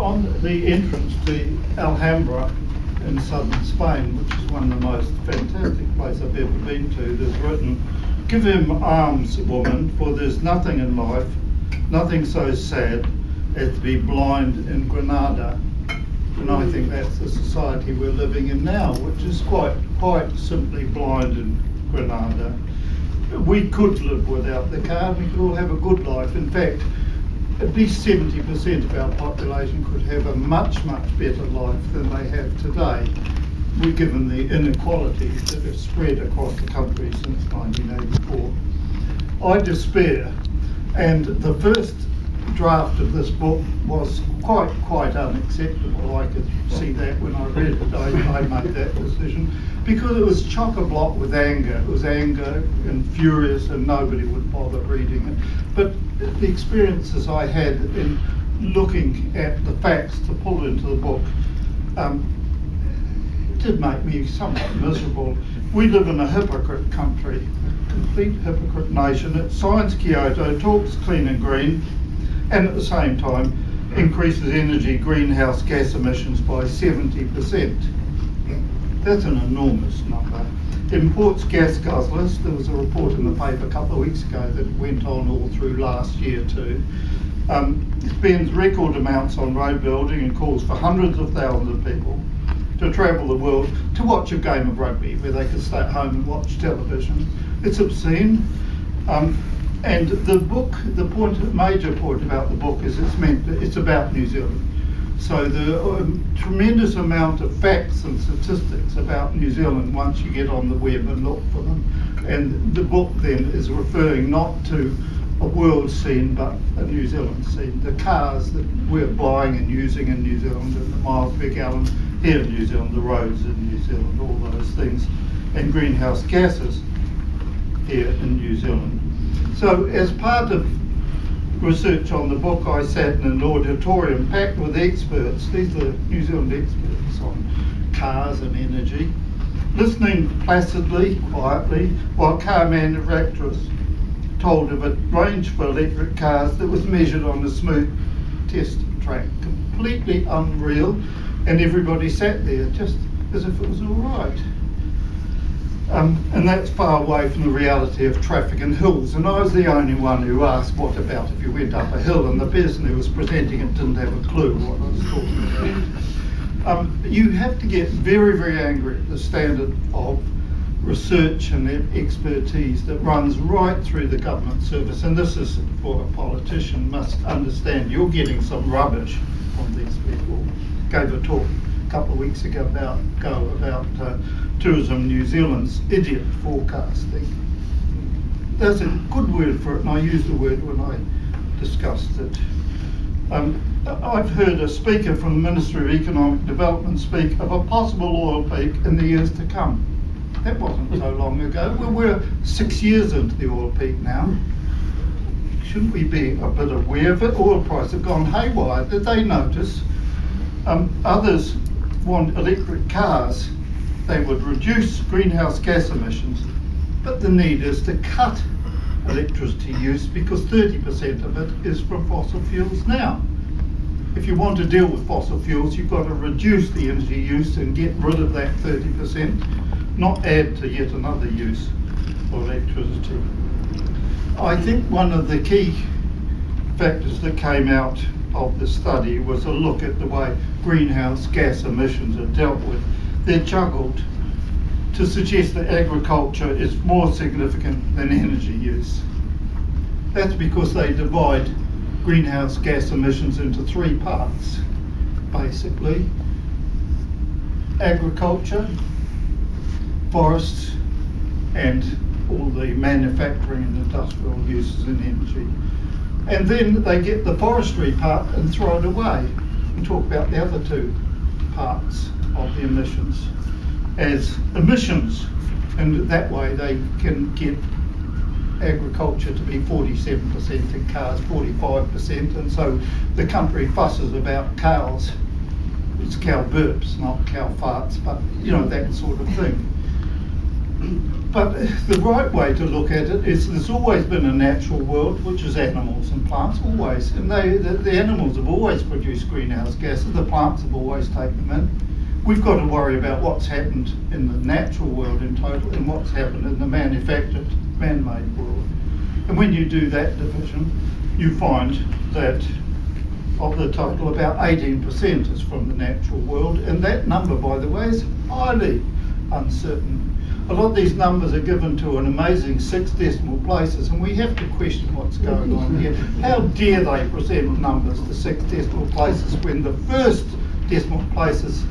on the entrance to Alhambra in southern Spain, which is one of the most fantastic places I've ever been to, there's written, "Give him arms, woman, for there's nothing in life, nothing so sad as to be blind in Granada." And I think that's the society we're living in now, which is quite simply blind in Granada. We could live without the car, we could all have a good life. In fact, at least 70% of our population could have a much, much better life than they have today, given the inequalities that have spread across the country since 1984. I despair, and the first draft of this book was quite unacceptable. I could see that when I read it. I made that decision because it was chock-a-block with anger. It was anger and furious, and nobody would bother reading it. But the experiences I had in looking at the facts to pull into the book did make me somewhat miserable. We live in a hypocrite country, a complete hypocrite nation. It signs Kyoto, talks clean and green, and at the same time increases energy greenhouse gas emissions by 70%. That's an enormous number. Imports gas guzzlers. There was a report in the paper a couple of weeks ago that went on all through last year too. Spends record amounts on road building and calls for hundreds of thousands of people to travel the world to watch a game of rugby where they could stay at home and watch television. It's obscene. And the book, the major point about the book is it's about New Zealand. So the tremendous amount of facts and statistics about New Zealand once you get on the web and look for them. And the book then is referring not to a world scene but a New Zealand scene. The cars that we're buying and using in New Zealand, and the miles per gallon here in New Zealand, the roads in New Zealand, all those things, and greenhouse gases here in New Zealand. So as part of research on the book, I sat in an auditorium packed with experts. These are New Zealand experts on cars and energy, listening placidly, quietly, while car manufacturers told of a range for electric cars that was measured on a smooth test track. Completely unreal, and everybody sat there just as if it was all right. And that's far away from the reality of traffic and hills. And I was the only one who asked, what about if you went up a hill? And the person who was presenting it didn't have a clue what I was talking about. You have to get very, very angry at the standard of research and expertise that runs right through the government service. And this is for a politician must understand you're getting some rubbish from these people. Gave a talk a couple of weeks ago about Tourism New Zealand's idiot forecasting. There's a good word for it, and I used the word when I discussed it. I've heard a speaker from the Ministry of Economic Development speak of a possible oil peak in the years to come. That wasn't so long ago. Well, we're 6 years into the oil peak now. Shouldn't we be a bit aware of it? Oil prices have gone haywire. Did they notice? Others want electric cars. They would reduce greenhouse gas emissions, but the need is to cut electricity use because 30% of it is from fossil fuels now. If you want to deal with fossil fuels, you've got to reduce the energy use and get rid of that 30%, not add to yet another use of electricity. I think one of the key factors that came out of the study was a look at the way greenhouse gas emissions are dealt with. They're juggled to suggest that agriculture is more significant than energy use. That's because they divide greenhouse gas emissions into three parts, basically. Agriculture, forests, and all the manufacturing and industrial uses in energy. And then they get the forestry part and throw it away and talk about the other two parts of the emissions as emissions, and that way they can get agriculture to be 47% and cars 45%, and so the country fusses about cows. It's cow burps, not cow farts, but you know, that sort of thing. But the right way to look at it is there's always been a natural world, which is animals and plants, always. And the animals have always produced greenhouse gases, the plants have always taken them in. We've got to worry about what's happened in the natural world in total and what's happened in the manufactured, man-made world. And when you do that division, you find that of the total, about 18% is from the natural world. And that number, by the way, is highly uncertain. A lot of these numbers are given to an amazing 6 decimal places, and we have to question what's going on here. How dare they present numbers to 6 decimal places when the first decimal place is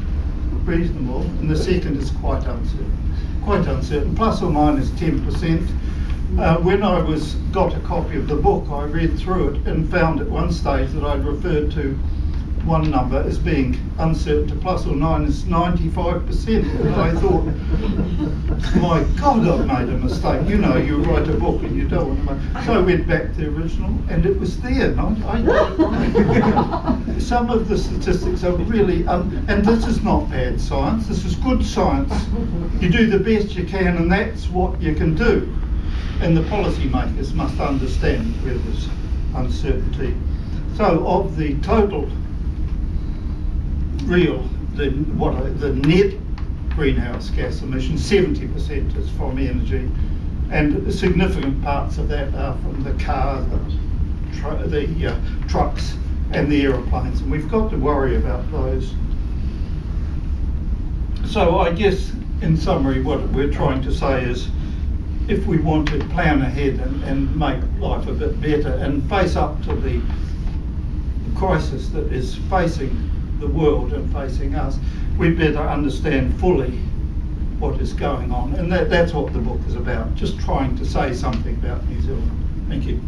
reasonable and the second is quite uncertain? Quite uncertain, plus or minus 10%. When I got a copy of the book, I read through it and found at one stage that I'd referred to one number as being uncertain to plus or minus 95%. And I thought, my God, I've made a mistake. You know, you write a book and you don't want to make. So I went back to the original and it was there. I got it right. Some of the statistics are really, and this is not bad science, this is good science. You do the best you can and that's what you can do. And the policymakers must understand where there's uncertainty. So of the total the net greenhouse gas emissions, 70% is from energy, and significant parts of that are from the cars, the trucks and the aeroplanes, and we've got to worry about those. So I guess in summary what we're trying to say is, if we want to plan ahead and make life a bit better and face up to the crisis that is facing the world and facing us, we better understand fully what is going on. And that's what the book is about, just trying to say something about New Zealand. Thank you.